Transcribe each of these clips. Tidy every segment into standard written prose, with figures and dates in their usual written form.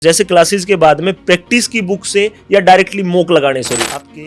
जैसे क्लासेस के बाद में प्रैक्टिस की बुक से या डायरेक्टली मॉक लगाने से आपके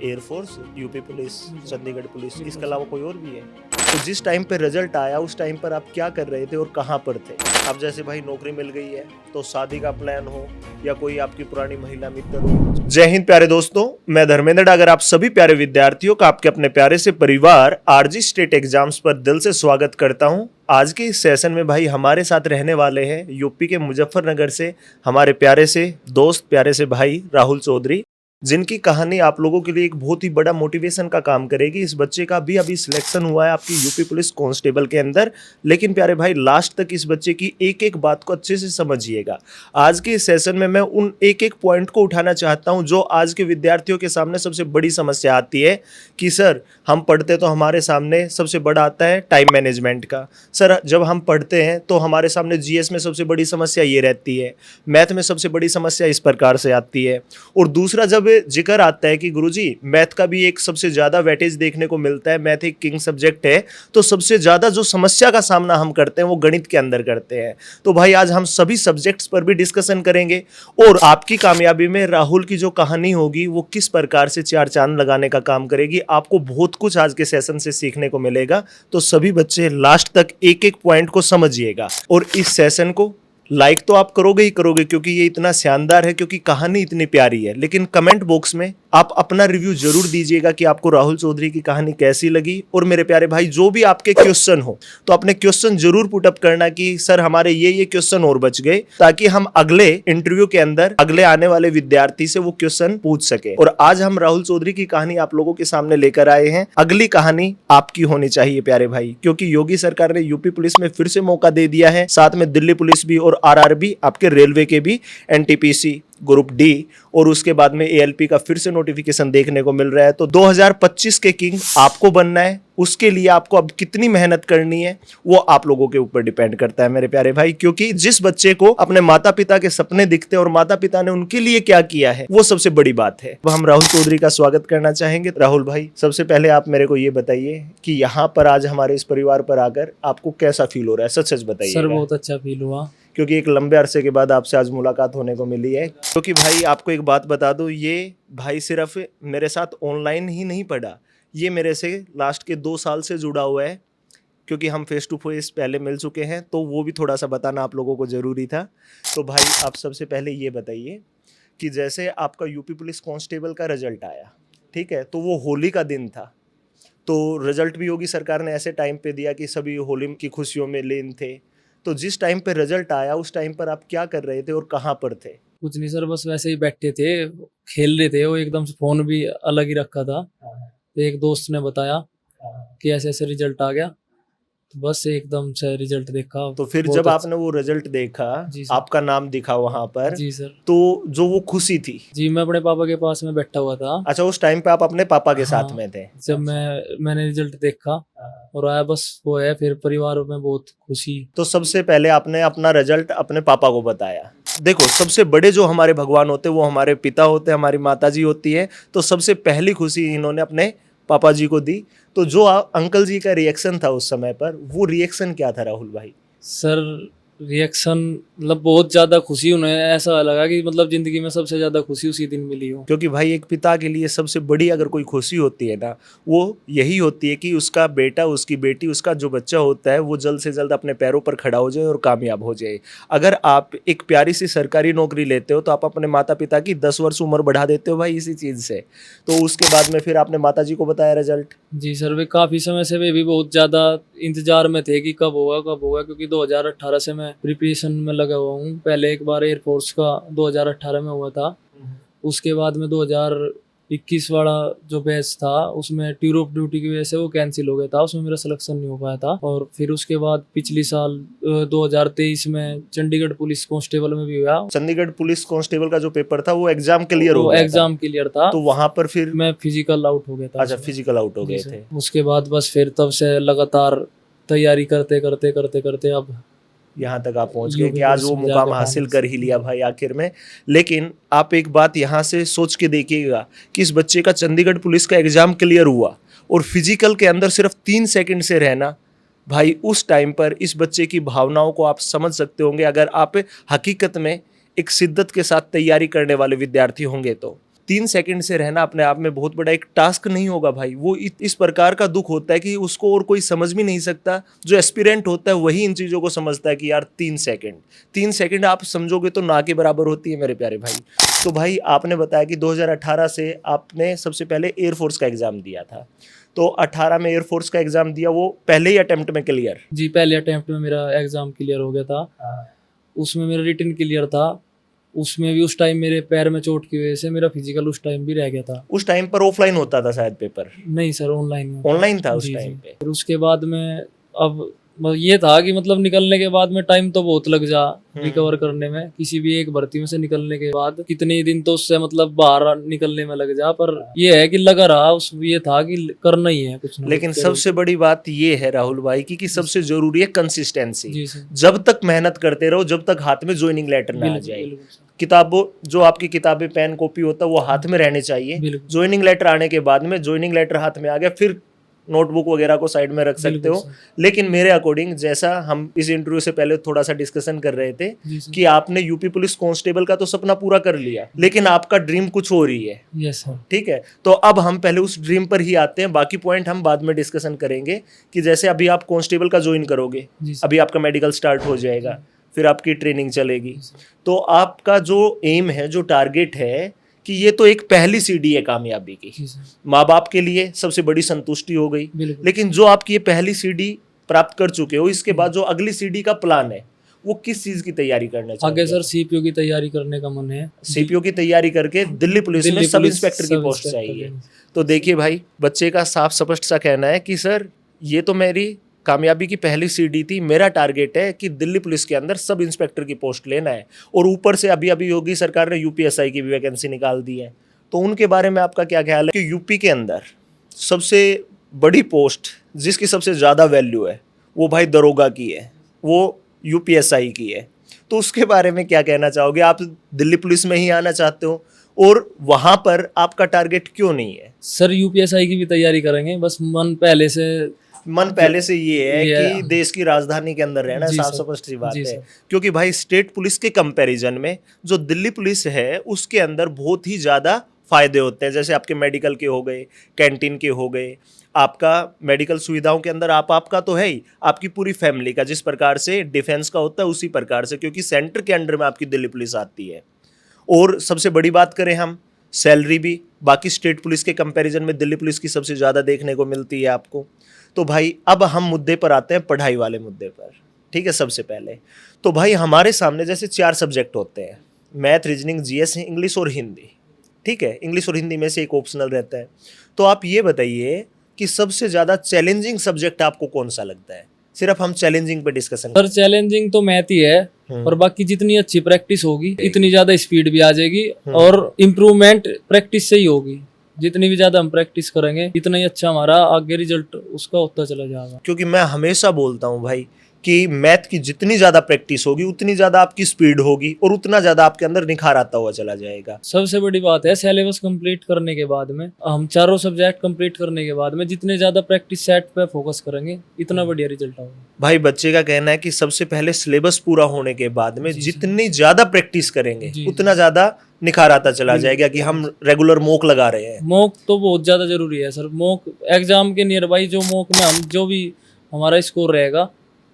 air force, UP police, Chandigarh police, इसके अलावा कोई और भी है? तो जिस टाइम पे रिजल्ट आया उस टाइम पर आप क्या कर रहे थे और कहाँ पर थे? अब जैसे भाई नौकरी मिल गई है तो शादी का प्लान हो या कोई आपकी पुरानी महिला मित्र हो। जय हिंद प्यारे दोस्तों, मैं धर्मेंद्र। अगर आप सभी प्यारे विद्यार्थियों का आपके अपने प्यारे से परिवार आरजी स्टेट एग्जाम्स पर दिल से स्वागत करता हूं। आज के इस सेशन में भाई हमारे साथ रहने वाले हैं यूपी के मुजफ्फरनगर से हमारे प्यारे से दोस्त, प्यारे से भाई राहुल चौधरी, जिनकी कहानी आप लोगों के लिए एक बहुत ही बड़ा मोटिवेशन का काम करेगी। इस बच्चे का भी अभी सिलेक्शन हुआ है आपकी यूपी पुलिस कांस्टेबल के अंदर, लेकिन प्यारे भाई लास्ट तक इस बच्चे की एक एक बात को अच्छे से समझिएगा। आज के इस सेशन में मैं उन एक एक पॉइंट को उठाना चाहता हूं जो आज के विद्यार्थियों के सामने सबसे बड़ी समस्या आती है कि सर हम पढ़ते तो हमारे सामने सबसे बड़ा आता है टाइम मैनेजमेंट का। सर जब हम पढ़ते हैं तो हमारे सामने जीएस में सबसे बड़ी समस्या ये रहती है, मैथ में सबसे बड़ी समस्या इस प्रकार से आती है। और दूसरा जब जिक्र आता है कि गुरुजी मैथ का भी एक सबसे ज्यादा वेटेज देखने को मिलता है, मैथ एक किंग सब्जेक्ट है, तो सबसे ज्यादा जो समस्या का सामना हम करते हैं वो गणित के अंदर करते हैं। तो भाई आज हम सभी सब्जेक्ट्स पर भी डिस्कशन करेंगे और आपकी कामयाबी में राहुल की जो कहानी होगी वो किस प्रकार से चार चांद लगाने का काम करेगी। आपको बहुत कुछ आज के सेशन से सीखने को मिलेगा, तो सभी बच्चे लास्ट तक एक एक पॉइंट को समझिएगा। और इस सेशन को लाइक तो आप करोगे ही करोगे क्योंकि ये इतना शानदार है, क्योंकि कहानी इतनी प्यारी है, लेकिन कमेंट बॉक्स में आप अपना रिव्यू जरूर दीजिएगा कि आपको राहुल चौधरी की कहानी कैसी लगी। और मेरे प्यारे भाई जो भी आपके क्वेश्चन हो तो अपने क्वेश्चन जरूर पुट अप करना कि सर हमारे ये क्वेश्चन और बच गए, ताकि हम अगले इंटरव्यू के अंदर अगले आने वाले विद्यार्थी से वो क्वेश्चन पूछ सके। और आज हम राहुल चौधरी की कहानी आप लोगों के सामने लेकर आए हैं। अगली कहानी आपकी होनी चाहिए प्यारे भाई, क्योंकि योगी सरकार ने यूपी पुलिस में फिर से मौका दे दिया है, साथ में दिल्ली पुलिस भी और आरआरबी, आपके रेलवे के भी, एनटीपीसी ग्रुप डी, और उसके बाद में एएलपी का फिर से नोटिफिकेशन देखने को मिल रहा है। तो 2025 के किंग आपको बनना है, उसके लिए आपको अब कितनी मेहनत करनी है वो आप लोगों के ऊपर डिपेंड करता है मेरे प्यारे भाई। क्योंकि जिस बच्चे को अपने माता पिता के सपने दिखते हैं और माता पिता ने उनके लिए क्या किया है वो सबसे बड़ी बात है। हम राहुल चौधरी का स्वागत करना चाहेंगे। राहुल भाई सबसे पहले आप मेरे को ये बताइए कि यहाँ पर आज हमारे इस परिवार पर आकर आपको कैसा फील हो रहा है? सच सच बताइए। सर बहुत अच्छा फील हुआ, क्योंकि एक लंबे अरसे के बाद आपसे आज मुलाकात होने को मिली है। क्योंकि भाई आपको एक बात बता दूं, ये भाई सिर्फ मेरे साथ ऑनलाइन ही नहीं पढ़ा, ये मेरे से लास्ट के 2 साल से जुड़ा हुआ है, क्योंकि हम फेस टू फेस पहले मिल चुके हैं, तो वो भी थोड़ा सा बताना आप लोगों को ज़रूरी था। तो भाई आप सबसे पहले ये बताइए कि जैसे आपका यूपी पुलिस कांस्टेबल का रिजल्ट आया, ठीक है, तो वो होली का दिन था, तो रिजल्ट भी योगी सरकार ने ऐसे टाइम पे दिया कि सभी होली की खुशियों में लीन थे। तो जिस टाइम पे रिजल्ट आया उस टाइम पर आप क्या कर रहे थे और कहाँ पर थे? कुछ नहीं सर, बस वैसे ही बैठे थे, खेल रहे थे। वो एकदम से फोन भी अलग ही रखा था, तो एक दोस्त ने बताया कि ऐसे ऐसे रिजल्ट आ गया, तो बस एकदम से रिजल्ट देखा। तो फिर जब आपने वो रिजल्ट देखा, आपका नाम दिखा वहां पर, जी सर, तो जो वो खुशी थी। जी मैं अपने पापा के पास में बैठा हुआ था। अच्छा, उस टाइम पे आप अपने पापा के साथ में थे? जब मैंने रिजल्ट देखा और आया, बस वो है, फिर परिवार में बहुत खुशी। तो सबसे पहले आपने अपना रिजल्ट अपने पापा को बताया। देखो सबसे बड़े जो हमारे भगवान होते हैं वो हमारे पिता होते हैं, हमारी माता जी होती है, तो सबसे पहली खुशी इन्होंने अपने पापा जी को दी। तो जो अंकल जी का रिएक्शन था उस समय पर, वो रिएक्शन क्या था राहुल भाई? सर रिएक्शन मतलब बहुत ज्यादा खुशी, उन्हें ऐसा लगा कि मतलब जिंदगी में सबसे ज्यादा खुशी उसी दिन मिली हो। क्योंकि भाई एक पिता के लिए सबसे बड़ी अगर कोई खुशी होती है ना, वो यही होती है कि उसका बेटा, उसकी बेटी, उसका जो बच्चा होता है वो जल्द से जल्द अपने पैरों पर खड़ा हो जाए और कामयाब हो जाए। अगर आप एक प्यारी सी सरकारी नौकरी लेते हो तो आप अपने माता पिता की 10 वर्ष उम्र बढ़ा देते हो भाई इसी चीज़ से। तो उसके बाद में फिर आपने माता जी को बताया रिजल्ट? जी सर, वे काफ़ी समय से वे भी बहुत ज़्यादा इंतजार में थे कि कब होगा, क्योंकि 2018 से मैं प्रिपरेशन में लगा हुआ हूँ। पहले एक बार एयरफोर्स का 2018 में हुआ था, उसके बाद में 2021 वाला जो बैच था उसमें टूर ऑफ ड्यूटी की वजह से वो कैंसिल हो गया था, उसमें मेरा सिलेक्शन नहीं हो पाया था। और फिर उसके बाद पिछली साल 2023 में चंडीगढ़ पुलिस कांस्टेबल में भी हुआ। चंडीगढ़ पुलिस कांस्टेबल का जो पेपर था वो एग्जाम क्लियर हो गया था? एग्जाम क्लियर था, तो वहां पर फिर मैं फिजिकल आउट हो गया था। अच्छा, फिजिकल आउट हो गए थे। उसके बाद बस फिर तब से लगातार तैयारी करते अब यहाँ तक आप पहुंच गए कि आज वो मुकाम हासिल कर ही लिया भाई आखिर में। लेकिन आप एक बात यहाँ से सोच के देखिएगा कि इस बच्चे का चंडीगढ़ पुलिस का एग्जाम क्लियर हुआ और फिजिकल के अंदर सिर्फ 3 सेकंड से रहना, भाई उस टाइम पर इस बच्चे की भावनाओं को आप समझ सकते होंगे। अगर आप हकीकत में एक शिद्दत के साथ तैयारी करने वाले विद्यार्थी होंगे तो 3 सेकंड से रहना अपने आप में बहुत बड़ा एक टास्क नहीं होगा भाई। वो इस प्रकार का दुख होता है कि उसको और कोई समझ भी नहीं सकता। जो एस्पिरेंट होता है वही इन चीज़ों को समझता है कि यार 3 सेकंड आप समझोगे तो ना के बराबर होती है मेरे प्यारे भाई। तो भाई आपने बताया कि 2018 से आपने सबसे पहले एयरफोर्स का एग्ज़ाम दिया था, तो 18 में एयरफोर्स का एग्ज़ाम दिया, वो पहले ही अटेम्प्ट में क्लियर? जी, पहले अटेम्प्ट में मेरा एग्जाम क्लियर हो गया था। उसमें मेरा रिटन क्लियर था। उसमें भी उस टाइम मेरे पैर में चोट की वजह से मेरा फिजिकल उस टाइम भी रह गया था। उस टाइम पर ऑफलाइन होता था शायद पेपर? नहीं सर, ऑनलाइन। ऑनलाइन था उस जी, टाइम जी। पे? फिर उसके बाद में अब ये था कि मतलब निकलने के बाद में टाइम तो बहुत लग जा रिकवर करने में। किसी भी एक भर्ती में से निकलने के बाद कितने दिन तो उससे मतलब बाहर निकलने में लग जा, पर ये है कि लगा रहा उस ये था कि करना ही है कुछ ना लेकिन कुछ। सबसे बड़ी बात ये है राहुल भाई कि सबसे जरूरी है कंसिस्टेंसी। जी सर, जब तक मेहनत करते रहो, जब तक हाथ में ज्वाइनिंग लेटर ना आ बिल्कुल जाए। बिल्कुल सर, किताबों जो आपकी किताबें पेन कॉपी होता है वो हाथ में रहने चाहिए। बिल्कुल ज्वाइनिंग लेटर आने के बाद में ज्वाइनिंग लेटर हाथ में आ गया, फिर नोटबुक वगैरह को साइड में रख सकते बिल्कुल हो। सर। लेकिन मेरे अकॉर्डिंग, जैसा हम इस इंटरव्यू से पहले थोड़ा सा डिस्कशन कर रहे थे जी सर, कि आपने यूपी पुलिस कांस्टेबल का तो सपना पूरा कर लिया, लेकिन आपका ड्रीम कुछ और ही है। Yes sir. ठीक है, तो अब हम पहले उस ड्रीम पर ही आते हैं, बाकी पॉइंट हम बाद में डिस्कशन करेंगे। कि जैसे अभी आप कांस्टेबल का ज्वाइन करोगे, जी सर, अभी आपका मेडिकल स्टार्ट हो जाएगा, फिर आपकी ट्रेनिंग चलेगी, तो आपका जो एम है, जो टारगेट है, कि ये तो एक पहली सीढ़ी है कामयाबी की। जी सर, माँ बाप के लिए सबसे बड़ी संतुष्टि हो गई। बिल्कुल। लेकिन जो आपकी ये पहली सीढ़ी प्राप्त कर चुके हो, इसके बाद जो अगली सीढ़ी का प्लान है वो किस चीज की तैयारी करना चाहिए? आगे सर सीपीओ की तैयारी करने का मन है। सीपीओ की तैयारी करके दिल्ली पुलिस में दिल्ली सब पुलिस इंस्पेक्टर की सब पोस्ट इंस्पेक्टर चाहिए। की। तो देखिए भाई, बच्चे का साफ स्पष्ट सा कहना है कि सर ये तो मेरी कामयाबी की पहली सीढ़ी थी, मेरा टारगेट है कि दिल्ली पुलिस के अंदर सब इंस्पेक्टर की पोस्ट लेना है। और ऊपर से अभी अभी योगी सरकार ने यूपीएसआई की भी वैकेंसी निकाल दी है, तो उनके बारे में आपका क्या ख्याल है? कि यूपी के अंदर सबसे बड़ी पोस्ट जिसकी सबसे ज़्यादा वैल्यू है वो भाई दरोगा की है, वो यूपीएसआई की है। तो उसके बारे में क्या कहना चाहोगे? आप दिल्ली पुलिस में ही आना चाहते हो, और वहाँ पर आपका टारगेट क्यों नहीं है? सर यूपीएसआई की भी तैयारी करेंगे, बस मन पहले से। मन पहले से ये है ये कि देश की राजधानी के अंदर रहना, जी साफ सर, स्पष्ट सी बात जी है। सर। क्योंकि भाई स्टेट पुलिस के कंपैरिजन में जो दिल्ली पुलिस है उसके अंदर बहुत ही ज़्यादा फायदे होते हैं। जैसे आपके मेडिकल के हो गए, कैंटीन के हो गए, आपका मेडिकल सुविधाओं के अंदर आपका तो है ही, आपकी पूरी फैमिली का जिस प्रकार से डिफेंस का होता है उसी प्रकार से, क्योंकि सेंटर के अंडर में आपकी दिल्ली पुलिस आती है। और सबसे बड़ी बात करें हम, सैलरी भी बाकी स्टेट पुलिस के कंपैरिजन में दिल्ली पुलिस की सबसे ज़्यादा देखने को मिलती है आपको। तो भाई अब हम मुद्दे पर आते हैं, पढ़ाई वाले मुद्दे पर। ठीक है, सबसे पहले तो भाई हमारे सामने जैसे 4 सब्जेक्ट होते हैं, मैथ, रीजनिंग, जीएस, इंग्लिश और हिंदी। ठीक है, इंग्लिश और हिंदी में से एक ऑप्शनल रहता है। तो आप ये बताइए कि सबसे ज़्यादा चैलेंजिंग सब्जेक्ट आपको कौन सा लगता है? सिर्फ हम चैलेंजिंग पे डिस्कशन सर चैलेंजिंग तो मैथ ही है, और बाकी जितनी अच्छी प्रैक्टिस होगी इतनी ज्यादा स्पीड भी आ जाएगी, और इम्प्रूवमेंट प्रैक्टिस से ही होगी। जितनी भी ज्यादा हम प्रैक्टिस करेंगे इतना ही अच्छा हमारा आगे रिजल्ट उसका होता चला जाएगा। क्योंकि मैं हमेशा बोलता हूँ भाई कि मैथ की जितनी ज़्यादा प्रैक्टिस होगी उतनी ज़्यादा आपकी स्पीड होगी और उतना ज़्यादा आपके अंदर निखार आता हुआ चला जाएगा। सबसे बड़ी बात है सिलेबस कंप्लीट करने के बाद में, हम चारों सब्जेक्ट कंप्लीट करने के बाद में जितने ज्यादा प्रैक्टिस सेट पे फोकस करेंगे इतना बढ़िया रिजल्ट आएगा। भाई बच्चे का कहना है कि सबसे पहले सिलेबस पूरा होने के बाद में जी, जितनी ज़्यादा प्रैक्टिस करेंगे जी, उतना ज़्यादा निखार आता चला जाएगा कि हम रेगुलर मॉक लगा रहे हैं। मॉक तो बहुत ज्यादा जरूरी है सर। मॉक एग्जाम के नियर बाई जो मॉक में हम जो भी हमारा स्कोर रहेगा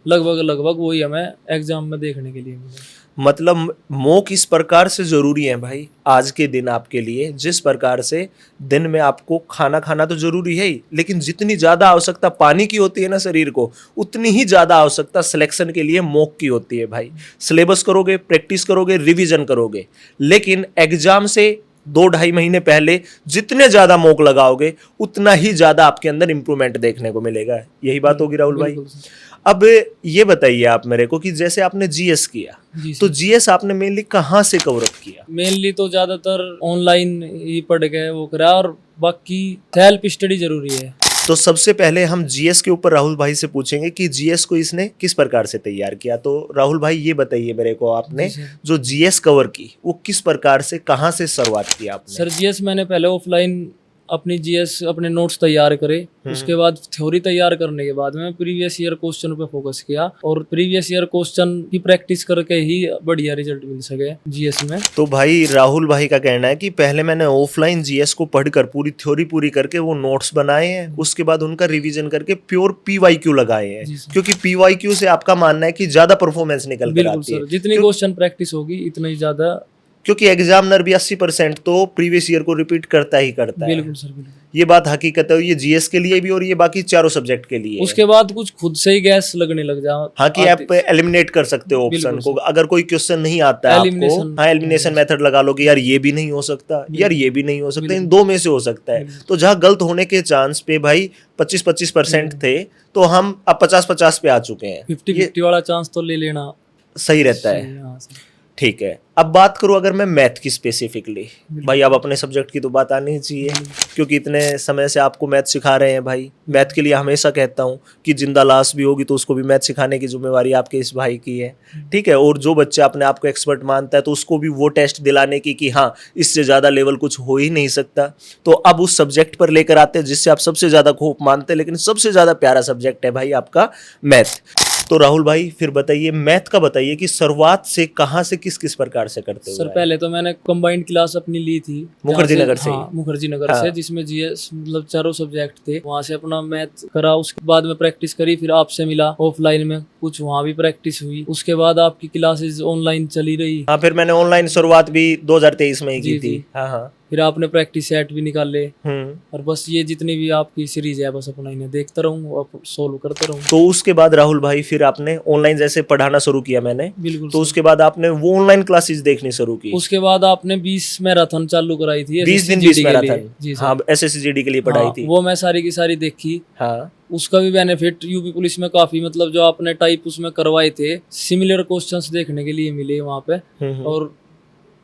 लगभग वही हमें एग्जाम में देखने के लिए मिलेगा। मतलब मॉक इस प्रकार से ज़रूरी है भाई आज के दिन आपके लिए, जिस प्रकार से दिन में आपको खाना खाना तो ज़रूरी है ही, लेकिन जितनी ज़्यादा आवश्यकता पानी की होती है ना शरीर को, उतनी ही ज़्यादा आवश्यकता सिलेक्शन के लिए मॉक की होती है भाई। सिलेबस करोगे, प्रैक्टिस करोगे, रिवीजन करोगे, लेकिन एग्जाम से 2-2.5 महीने पहले जितने ज़्यादा मॉक लगाओगे उतना ही ज़्यादा आपके अंदर इंप्रूवमेंट देखने को मिलेगा। यही बात होगी राहुल भाई। बिल्कुल सर। अब ये बताइए आप मेरे को कि जैसे आपने जीएस किया, जी तो सर। जीएस आपने मेनली कहाँ से कवर अप किया? मेनली तो ज्यादातर ऑनलाइन ही पढ़ गए वो करा, और बाकी सेल्फ स्टडी जरूरी है। तो सबसे पहले हम जीएस के ऊपर राहुल भाई से पूछेंगे कि जीएस को इसने किस प्रकार से तैयार किया। तो राहुल भाई ये बताइए मेरे को, आपने जी सर। जो जीएस कवर की वो किस प्रकार से, कहाँ से शुरुआत की आपने? सर जीएस मैंने पहले ऑफलाइन अपनी जीएस अपने नोट्स तैयार करे। उसके बाद थ्योरी तैयार करने के बाद में प्रीवियस ईयर क्वेश्चन पे फोकस किया और प्रीवियस ईयर क्वेश्चन की प्रैक्टिस करके ही बढ़िया रिजल्ट मिल सके जीएस में। तो भाई राहुल भाई का कहना है कि पहले मैंने ऑफलाइन जीएस को पढ़कर पूरी थ्योरी पूरी करके वो नोट्स बनाए हैं, उसके बाद उनका रिवीजन करके प्योर पीवाईक्यू लगाए हैं, क्योंकि पीवाईक्यू से आपका मानना है कि ज्यादा परफॉर्मेंस निकल कर आती है। जितनी क्वेश्चन प्रैक्टिस होगी इतना ही ज्यादा, क्योंकि एग्जामिनर भी 80% तो प्रीवियस ईयर को रिपीट करता ही करता है। बिल्कुल सर, बिल्कुल। ये बात हकीकत है, ये जीएस के लिए भी और ये बाकी चारों सब्जेक्ट के लिए। उसके बाद कुछ खुद से ही गैस लगने लग जा। हाँ, कि आप एलिमिनेट कर सकते हो ऑप्शन को। अगर कोई क्वेश्चन नहीं आता है आपको, हाँ, एलिमिनेशन मेथड लगा लोगे, यार ये भी नहीं हो सकता, यार ये भी नहीं हो सकता, इन दो में से हो सकता है। तो जहाँ गलत होने के चांस पे भाई 25-25% थे, तो हम अब 50-50 पे आ चुके हैं। 50-50 वाला चांस तो ले लेना सही रहता है। ठीक है, अब बात करूं अगर मैं मैथ की स्पेसिफिकली, भाई अब अपने सब्जेक्ट की तो बात आनी चाहिए, क्योंकि इतने समय से आपको मैथ सिखा रहे हैं भाई। मैथ के लिए हमेशा कहता हूं कि जिंदा लाश भी होगी तो उसको भी मैथ सिखाने की जिम्मेवारी आपके इस भाई की है, ठीक है। और जो बच्चा अपने आप को एक्सपर्ट मानता है तो उसको भी वो टेस्ट दिलाने की कि हाँ इससे ज़्यादा लेवल कुछ हो ही नहीं सकता। तो अब उस सब्जेक्ट पर लेकर आते हैं जिससे आप सबसे ज़्यादा खौफ मानते हैं, लेकिन सबसे ज़्यादा प्यारा सब्जेक्ट है भाई आपका मैथ। तो राहुल भाई फिर बताइए, मैथ का बताइए कि शुरुआत से कहाँ से किस किस प्रकार से करते हो? सर पहले तो मैंने कंबाइंड क्लास अपनी ली थी मुखर्जी नगर से। हाँ, मुखर्जी नगर से, जिसमें जीएस मतलब चारों सब्जेक्ट थे। वहां से अपना मैथ करा, उसके बाद में प्रैक्टिस करी, फिर आपसे मिला ऑफलाइन में, कुछ वहां भी प्रैक्टिस हुई। उसके बाद आपकी क्लासेस ऑनलाइन चली रही। हाँ, फिर मैंने ऑनलाइन शुरुआत भी 2023 में ही की थी। हाँ हाँ। फिर आपने प्रैक्टिस सेट भी निकाले, और बस ये जितनी भी आपकी सीरीज है बस अपना इन्हें देखता रहूँ, सोल्व करता रहूँ। तो उसके बाद राहुल भाई फिर आपने ऑनलाइन जैसे पढ़ाना शुरू किया मैंने, बिल्कुल, तो उसके बाद आपने वो ऑनलाइन क्लासेस देखनी शुरू की। उसके बाद आपने 20 मैराथन चालू कराई थी, 20 दिन 20 मैराथन। हाँ, SSCGD के लिए पढ़ाई थी। वो मैं सारी की सारी देखी। हाँ, उसका भी बेनिफिट यूपी पुलिस में काफी, मतलब जो आपने टाइप उसमें करवाए थे सिमिलर क्वेश्चंस देखने के लिए मिले वहाँ पे। और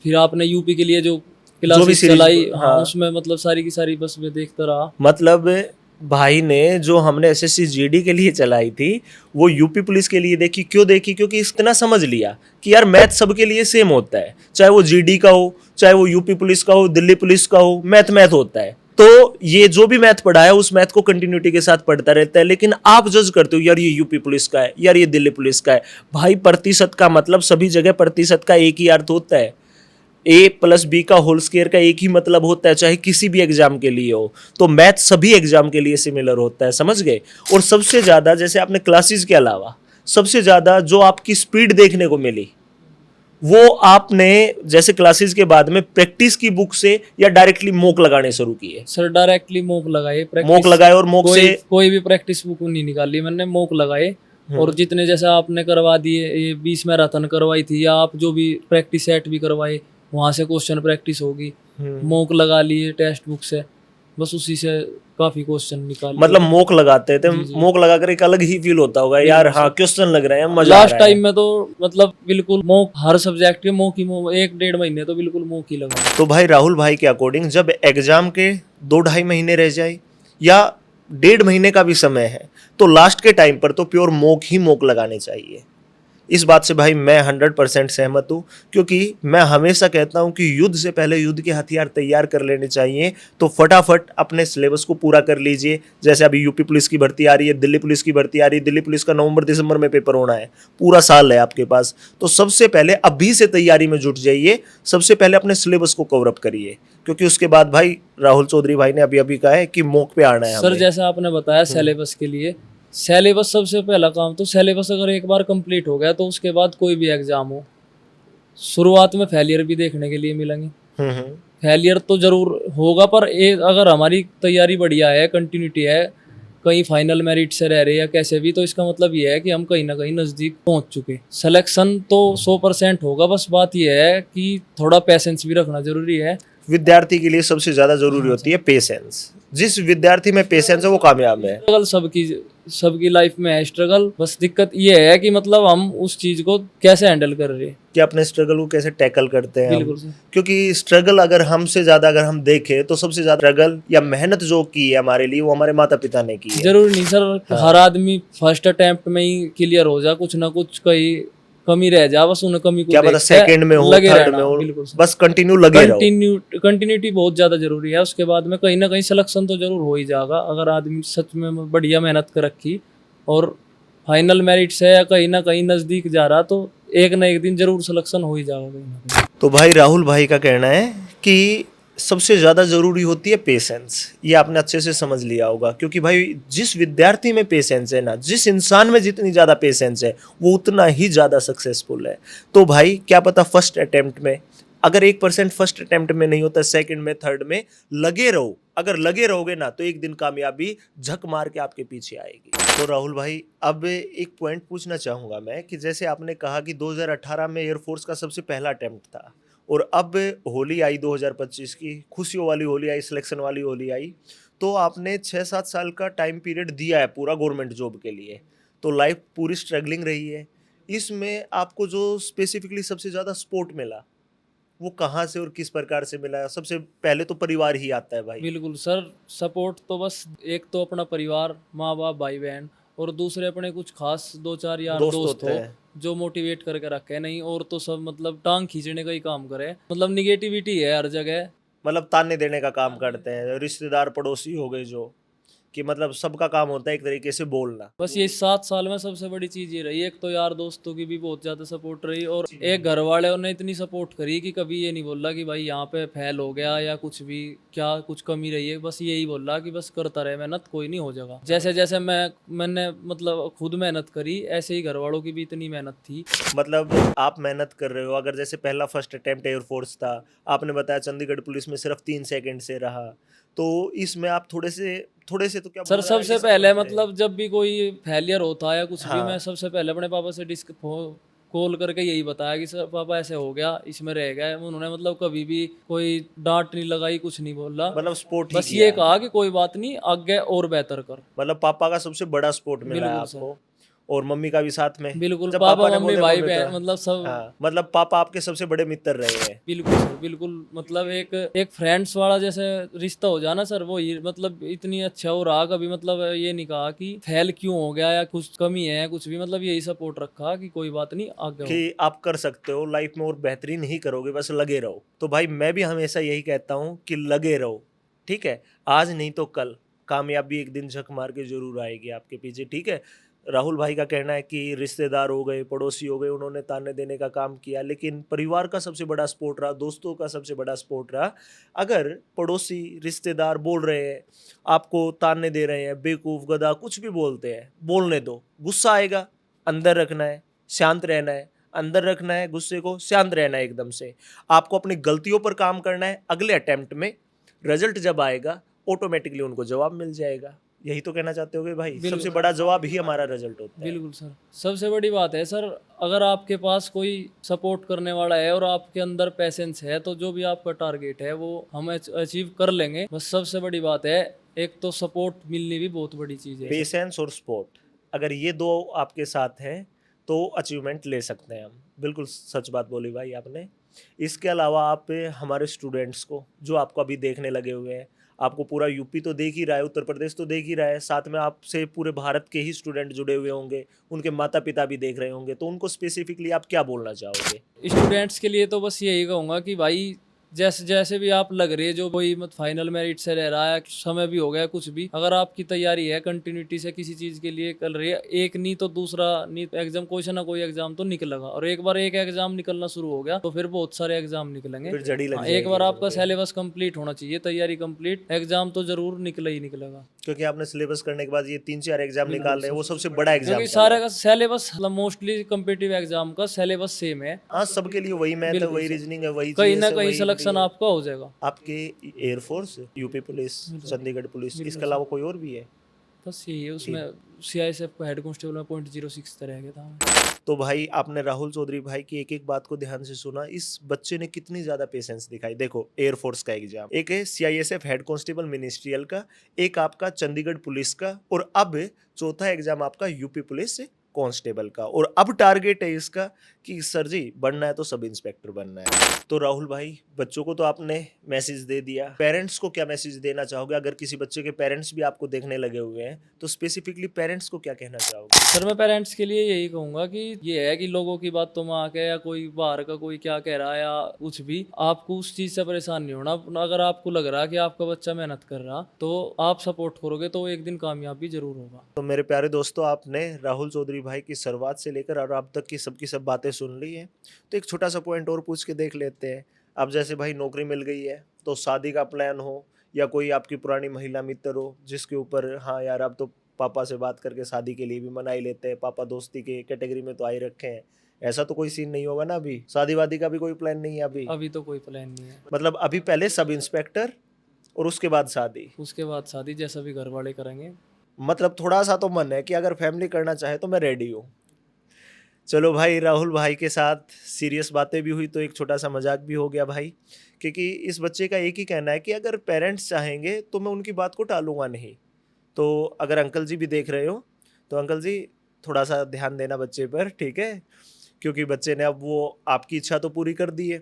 फिर आपने यूपी के लिए जो क्लासेस चलाई, हाँ, उसमें मतलब सारी की सारी बस मैं देखता रहा। मतलब भाई ने जो हमने SSCGD के लिए चलाई थी वो यूपी पुलिस के लिए देखी। क्यों देखी? क्योंकि इतना समझ लिया कि यार मैथ सबके लिए सेम होता है, चाहे वो GD का हो, चाहे वो यूपी पुलिस का हो, दिल्ली पुलिस का हो, मैथ मैथ होता है। तो ये जो भी मैथ पढ़ा है उस मैथ को कंटिन्यूटी के साथ पढ़ता रहता है। लेकिन आप जज करते हो यार ये यूपी पुलिस का है, यार ये दिल्ली पुलिस का है। भाई प्रतिशत का मतलब सभी जगह प्रतिशत का एक ही अर्थ होता है। A+B का होल स्क्वायर का एक ही मतलब होता है, चाहे किसी भी एग्जाम के लिए हो। तो मैथ सभी एग्जाम के लिए सिमिलर होता है, समझ गए। और सबसे ज्यादा जैसे आपने क्लासेस के अलावा सबसे ज्यादा जो आपकी स्पीड देखने को मिली वो आपने जैसे क्लासेस के बाद में प्रैक्टिस की बुक से या डायरेक्टली मॉक लगाने शुरू किए? सर डायरेक्टली मॉक लगाए, मॉक लगाए और मॉक से कोई भी प्रैक्टिस बुक नहीं निकाली मैंने, मॉक लगाए। और जितने जैसा आपने करवा दिए, ये 20 मैराथन करवाई थी, या आप जो भी प्रैक्टिस सेट भी करवाए वहां से क्वेश्चन प्रैक्टिस होगी, मॉक लगा लिए टेक्स्ट बुक से, बस उसी से काफी क्वेश्चन निकाल। मतलब मॉक लगाते थे, मॉक लगाकर एक अलग ही फील होता होगा यार। हाँ, क्वेश्चन लग रहे हैं, मजा आ रहा है। लास्ट टाइम में तो मतलब बिल्कुल मॉक, हर सब्जेक्ट के मॉक ही, 1-1.5 महीने तो बिल्कुल मॉक ही लगा। तो भाई राहुल भाई के अकॉर्डिंग जब एग्जाम के 2-2.5 महीने रह जाए या 1.5 महीने का भी समय है तो लास्ट के टाइम पर तो प्योर मॉक ही मॉक लगाने चाहिए। इस बात से भाई मैं 100% सहमत हूँ, क्योंकि मैं हमेशा कहता हूँ कि युद्ध से पहले युद्ध के हथियार तैयार कर लेने चाहिए। तो फटाफट अपने सिलेबस को पूरा कर लीजिए। जैसे अभी यूपी पुलिस की भर्ती आ रही है, दिल्ली पुलिस की भर्ती आ रही है। दिल्ली पुलिस का नवंबर-दिसंबर में पेपर होना है, पूरा साल है आपके पास। तो सबसे पहले अभी से तैयारी में जुट जाइए, सबसे पहले अपने सिलेबस को कवर अप करिए, क्योंकि उसके बाद भाई राहुल चौधरी भाई ने अभी कहा है कि मॉक पे आना है। सर जैसा आपने बताया सिलेबस के लिए, सिलेबस सबसे पहला काम तो सिलेबस अगर एक बार कंप्लीट हो गया तो उसके बाद कोई भी एग्जाम हो, शुरुआत में फेलियर भी देखने के लिए मिलेंगे। फेलियर तो जरूर होगा, पर अगर हमारी तैयारी बढ़िया है, कंटिन्यूटी है, कहीं फाइनल मेरिट से रह रहे या कैसे भी, तो इसका मतलब ये है कि हम कहीं ना कहीं नज़दीक पहुंच चुके। सिलेक्शन तो 100% होगा, बस बात यह है कि थोड़ा पेशेंस भी रखना जरूरी है। विद्यार्थी के लिए सबसे ज्यादा जरूरी होती है पेशेंस। जिस विद्यार्थी में पेशेंस है वो कामयाब है। स्ट्रगल सबकी लाइफ में है, स्ट्रगल। बस दिक्कत ये है कि मतलब हम उस चीज को कैसे हैंडल कर रहे हैं, कि अपने स्ट्रगल को कैसे टैकल करते हैं। बिल्कुल सर। क्योंकि स्ट्रगल अगर हमसे ज्यादा अगर हम देखें तो सबसे ज्यादा स्ट्रगल या मेहनत जो की है हमारे लिए वो हमारे माता पिता ने की है। जरूरी नहीं सर हर आदमी फर्स्ट अटेम्प्ट में ही क्लियर हो जाए, कुछ ना कुछ कहीं कमी रह जा, बस उन कमी को क्या पता देख के सेकंड में हो, लगे थर्ड रहना, में हो, बिल्कुल सर। बस कंटिन्यू लगे रहो। कंटिन्यूटी बहुत ज्यादा जरूरी है। उसके बाद में कहीं ना कहीं सिलेक्शन तो जरूर हो ही जाएगा, अगर आदमी सच में बढ़िया मेहनत कर रखी और फाइनल मेरिट से या कहीं ना कहीं नजदीक जा रहा, तो एक ना एक दिन जरूर सिलेक्शन हो ही जाएगा कहीं ना कहीं। तो भाई राहुल भाई का कहना है कि सबसे ज़्यादा ज़रूरी होती है पेशेंस। ये आपने अच्छे से समझ लिया होगा, क्योंकि भाई जिस विद्यार्थी में पेशेंस है ना, जिस इंसान में जितनी ज़्यादा पेशेंस है, वो उतना ही ज़्यादा सक्सेसफुल है। तो भाई क्या पता फर्स्ट अटेम्प्ट में, अगर 1% फर्स्ट अटेम्प्ट में नहीं होता, सेकंड में, थर्ड में लगे रहो। अगर लगे रहोगे ना, तो एक दिन कामयाबी झक मार के आपके पीछे आएगी। तो राहुल भाई, अब एक पॉइंट पूछना चाहूँगा मैं कि जैसे आपने कहा कि 2018 में एयरफोर्स का सबसे पहला अटेम्प्ट था, और अब होली आई 2025 की, खुशियों वाली होली आई, सिलेक्शन वाली होली आई, तो आपने 6-7 साल का टाइम पीरियड दिया है पूरा गवर्नमेंट जॉब के लिए, तो लाइफ पूरी स्ट्रगलिंग रही है। इसमें आपको जो स्पेसिफिकली सबसे ज़्यादा सपोर्ट मिला, वो कहाँ से और किस प्रकार से मिला? सबसे पहले तो परिवार ही आता है भाई। बिल्कुल सर, सपोर्ट तो बस एक तो अपना परिवार, माँ बाप, भाई बहन, और दूसरे अपने कुछ खास 2-4 यार दोस्त दोस्त होते हो हैं। जो मोटिवेट करके रखे। नहीं और तो सब मतलब टांग खींचने का ही काम करे, मतलब निगेटिविटी है हर जगह। मतलब ताने देने का काम करते हैं, रिश्तेदार पड़ोसी हो गए जो, कि मतलब सबका काम होता है एक तरीके से बोलना। बस ये 7 साल में सबसे बड़ी चीज ये रही, एक तो यार दोस्तों की भी बहुत ज्यादा सपोर्ट रही, और एक घर वाले ने इतनी सपोर्ट करी कि कभी ये नहीं बोला कि भाई यहाँ पे फेल हो गया या कुछ भी, क्या कुछ कमी रही है, बस यही बोला कि बस करता रहे मेहनत, कोई नहीं हो जाएगा। जैसे जैसे मैंने मतलब खुद मेहनत करी, ऐसे ही घर वालों की भी इतनी मेहनत थी। मतलब आप मेहनत कर रहे हो, अगर जैसे पहला फर्स्ट अटेम्प्ट एयरफोर्स था, आपने बताया चंडीगढ़ पुलिस में सिर्फ 3 सेकंड से रहा, तो इसमें आप थोड़े से तो क्या सर बोला, सबसे पहले मतलब जब भी कोई फेलियर होता है या कुछ भी, हाँ। मैं सबसे पहले अपने पापा से कॉल करके यही बताया कि सर पापा ऐसे हो गया, इसमें रह गए। उन्होंने मतलब कभी भी कोई डांट नहीं लगाई, कुछ नहीं बोला, मतलब सपोर्ट ही बस किया। ये कहा कि कोई बात नहीं, आगे और बेहतर कर। मतलब पापा का सबसे बड़ा सपोर्ट मिला है बिल्कुल सर, आपको, और मम्मी का भी साथ में। बिल्कुल। जब पापा पापा ने मम्मी बोल भाई मम्मी तो, बहन मतलब सब। हाँ, मतलब पापा आपके सबसे बड़े मित्र रहे हैं। बिल्कुल सर, बिल्कुल। मतलब एक फ्रेंड्स वाला जैसे रिश्ता हो जाना सर, वो ही मतलब इतनी अच्छा हो रहा। कभी मतलब ये नहीं कहा कि फेल क्यों हो गया या कुछ कमी है कुछ भी, मतलब यही सपोर्ट रखा कि कोई बात नहीं, आगे हो। कि आप कर सकते हो लाइफ में, और बेहतरीन ही करोगे, बस लगे रहो। तो भाई मैं भी हमेशा यही कहता हूँ कि लगे रहो, ठीक है? आज नहीं तो कल कामयाबी एक दिन झक मार के जरूर आएगी आपके पीछे, ठीक है? राहुल भाई का कहना है कि रिश्तेदार हो गए, पड़ोसी हो गए, उन्होंने ताने देने का काम किया, लेकिन परिवार का सबसे बड़ा सपोर्ट रहा, दोस्तों का सबसे बड़ा सपोर्ट रहा। अगर पड़ोसी रिश्तेदार बोल रहे हैं, आपको ताने दे रहे हैं, बेवकूफ़, गधा, कुछ भी बोलते हैं, बोलने दो। गुस्सा आएगा, अंदर रखना है, शांत रहना है। अंदर रखना है गुस्से को, शांत रहना है एकदम से। आपको अपनी गलतियों पर काम करना है। अगले अटेम्प्ट में रिजल्ट जब आएगा, ऑटोमेटिकली उनको जवाब मिल जाएगा। यही तो कहना चाहते होगे भाई, बिल्कुल। सबसे बड़ा जवाब ही हमारा रिजल्ट होता है। बिल्कुल सर, सबसे बड़ी बात है सर, अगर आपके पास कोई सपोर्ट करने वाला है और आपके अंदर पैसेंस है, तो जो भी आपका टारगेट है वो हम अचीव कर लेंगे। बस सबसे बड़ी बात है, एक तो सपोर्ट मिलनी भी बहुत बड़ी चीज़ है। पेशेंस और स्पोर्ट, अगर ये दो आपके साथ हैं, तो अचीवमेंट ले सकते हैं हम। बिल्कुल सच बात बोली भाई आपने। इसके अलावा आप हमारे स्टूडेंट्स को, जो आपको अभी देखने लगे हुए हैं, आपको पूरा यूपी तो देख ही रहा है, उत्तर प्रदेश तो देख ही रहा है, साथ में आपसे पूरे भारत के ही स्टूडेंट जुड़े हुए होंगे, उनके माता पिता भी देख रहे होंगे, तो उनको स्पेसिफिकली आप क्या बोलना चाहोगे? स्टूडेंट्स के लिए तो बस यही कहूँगा कि भाई जैसे जैसे भी आप लग रही है, जो कोई मत फाइनल मेरिट से रह रहा है, समय भी हो गया कुछ भी, अगर आपकी तैयारी है कंटिन्यूटी से किसी चीज़ के लिए कर रही है, एक नहीं तो दूसरा नहीं एग्जाम, कोई ना कोई एग्जाम तो निकलेगा। और एक बार एक एग्जाम निकलना शुरू हो गया तो फिर बहुत सारे एग्जाम निकलेंगे। फिर जड़ी लग हाँ, जाएगी एक बार आपका इसमें। सिलेबस कंप्लीट होना चाहिए, तैयारी कंप्लीट, एग्जाम तो जरूर निकला ही निकलेगा। क्योंकि आपने सिलेबस करने के बाद ये 3-4 एग्जाम बिल्कुल निकाल रहे हैं, वो सबसे बड़ा एग्जाम क्योंकि सारे का सिलेबस मतलब मोस्टली कम्पिटिटिव एग्जाम का सिलेबस सेम है। हाँ, सबके लिए वही मैथ है, बिल्कुल वही सर। रीजनिंग है, वही कहीं GS ना है, कहीं वही सिलेक्शन हिंदी है। आपका हो जाएगा। आपके air force, UP police, Chandigarh police, बिल्कुल इसके अलावा कोई और भी है? बस यही है, उसमें CISF का हेड कांस्टेबल में 0.06 तरह के था। तो भाई आपने राहुल चौधरी भाई की एक एक बात को ध्यान से सुना। इस बच्चे ने कितनी ज्यादा पेशेंस दिखाई। देखो, एयरफोर्स का एग्जाम, एक है CISF हेड कांस्टेबल मिनिस्ट्रियल का, एक आपका चंडीगढ़ पुलिस का, और अब चौथा एग्जाम आपका यूपी पुलिस कांस्टेबल का, और अब टारगेट है इसका कि सर जी बनना है तो सब इंस्पेक्टर बनना है। तो राहुल भाई, बच्चों को तो आपने मैसेज दे दिया, पेरेंट्स को क्या मैसेज देना चाहोगे? अगर किसी बच्चे के पेरेंट्स भी आपको देखने लगे हुए हैं तो स्पेसिफिकली पेरेंट्स को क्या कहना चाहोगे? सर मैं पेरेंट्स के लिए यही कहूंगा कि ये है कि लोगों की बातों में आके या कोई बाहर का कोई क्या कह रहा है या कुछ भी, आपको उस चीज से परेशान नहीं होना। अगर आपको लग रहा है कि आपका बच्चा मेहनत कर रहा तो आप सपोर्ट करोगे तो वो एक दिन कामयाबी जरूर होगा। तो मेरे प्यारे दोस्तों, आपने राहुल चौधरी भाई की शुरुआत से लेकर और अब तक की सब बातें सुन ली हैं। तो एक छोटा सा पॉइंट और पूछ के देख लेते हैं। अब जैसे भाई नौकरी मिल गई है तो शादी का प्लान हो, या कोई आपकी पुरानी महिला मित्र हो जिसके ऊपर हाँ यार अब तो पापा से बात करके शादी के लिए भी मना ही लेते हैं, पापा दोस्ती के कैटेगरी में तो आ ही रखे हैं, ऐसा तो कोई सीन नहीं होगा ना? अभी शादी वादी का भी कोई प्लान नहीं है अभी? अभी तो कोई प्लान नहीं है। मतलब अभी पहले सब इंस्पेक्टर और उसके बाद शादी? उसके बाद शादी, जैसा भी घर वाले करेंगे। मतलब थोड़ा सा तो मन है कि अगर फैमिली करना चाहे तो मैं रेडी हूँ। चलो भाई, राहुल भाई के साथ सीरियस बातें भी हुई तो एक छोटा सा मजाक भी हो गया भाई, क्योंकि इस बच्चे का एक ही कहना है कि अगर पेरेंट्स चाहेंगे तो मैं उनकी बात को टालूंगा नहीं। तो अगर अंकल जी भी देख रहे हो तो अंकल जी थोड़ा सा ध्यान देना बच्चे पर, ठीक है? क्योंकि बच्चे ने अब वो आपकी इच्छा तो पूरी कर दी है।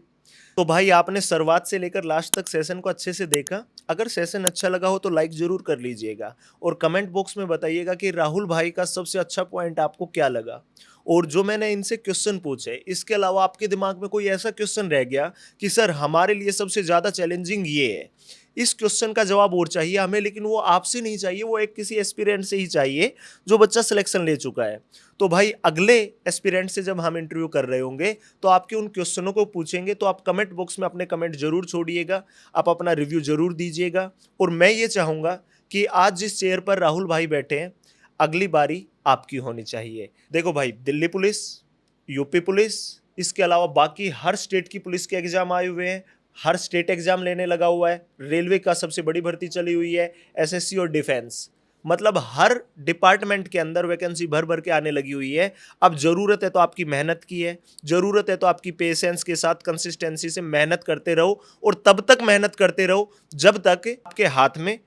तो भाई आपने शुरुआत से लेकर लास्ट तक सेशन को अच्छे से देखा। अगर सेशन अच्छा लगा हो तो लाइक जरूर कर लीजिएगा और कमेंट बॉक्स में बताइएगा कि राहुल भाई का सबसे अच्छा पॉइंट आपको क्या लगा। और जो मैंने इनसे क्वेश्चन पूछे, इसके अलावा आपके दिमाग में कोई ऐसा क्वेश्चन रह गया कि सर हमारे लिए सबसे ज़्यादा चैलेंजिंग ये है, इस क्वेश्चन का जवाब और चाहिए हमें, लेकिन वो आपसे नहीं चाहिए, वो एक किसी एस्पिरेंट से ही चाहिए जो बच्चा सिलेक्शन ले चुका है। तो भाई अगले एस्पिरेंट से जब हम इंटरव्यू कर रहे होंगे तो आपके उन क्वेश्चनों को पूछेंगे, तो आप कमेंट बॉक्स में अपने कमेंट जरूर छोड़िएगा, आप अपना रिव्यू जरूर दीजिएगा। और मैं ये चाहूँगा कि आज जिस चेयर पर राहुल भाई बैठे हैं अगली बारी आपकी होनी चाहिए। देखो भाई, दिल्ली पुलिस, यूपी पुलिस, इसके अलावा बाकी हर स्टेट की पुलिस के एग्जाम आए हुए हैं, हर स्टेट एग्जाम लेने लगा हुआ है, रेलवे का सबसे बड़ी भर्ती चली हुई है, एसएससी और डिफेंस, मतलब हर डिपार्टमेंट के अंदर वैकेंसी भर भर के आने लगी हुई है। अब ज़रूरत है तो आपकी मेहनत की है, ज़रूरत है तो आपकी पेशेंस के साथ कंसिस्टेंसी से मेहनत करते रहो, और तब तक मेहनत करते रहो जब तक आपके हाथ में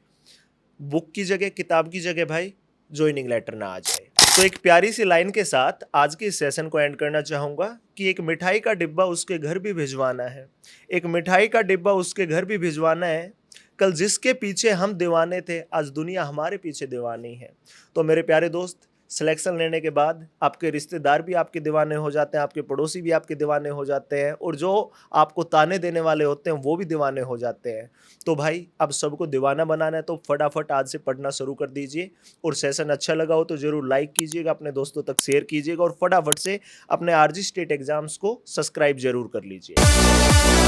बुक की जगह, किताब की जगह भाई ज्वाइनिंग लेटर ना आ जाए। तो एक प्यारी सी लाइन के साथ आज के इस सेशन को एंड करना चाहूँगा कि एक मिठाई का डिब्बा उसके घर भी भिजवाना है, एक मिठाई का डिब्बा उसके घर भी भिजवाना है, कल जिसके पीछे हम दीवाने थे आज दुनिया हमारे पीछे दीवानी है। तो मेरे प्यारे दोस्त, सिलेक्शन लेने के बाद आपके रिश्तेदार भी आपके दीवाने हो जाते हैं, आपके पड़ोसी भी आपके दीवाने हो जाते हैं, और जो आपको ताने देने वाले होते हैं वो भी दीवाने हो जाते हैं। तो भाई अब सबको दीवाना बनाना है तो फटाफट आज से पढ़ना शुरू कर दीजिए, और सेशन अच्छा लगा हो तो ज़रूर लाइक कीजिएगा, अपने दोस्तों तक शेयर कीजिएगा, और फटाफट से अपने आरजी स्टेट एग्जाम्स को सब्सक्राइब जरूर कर लीजिए।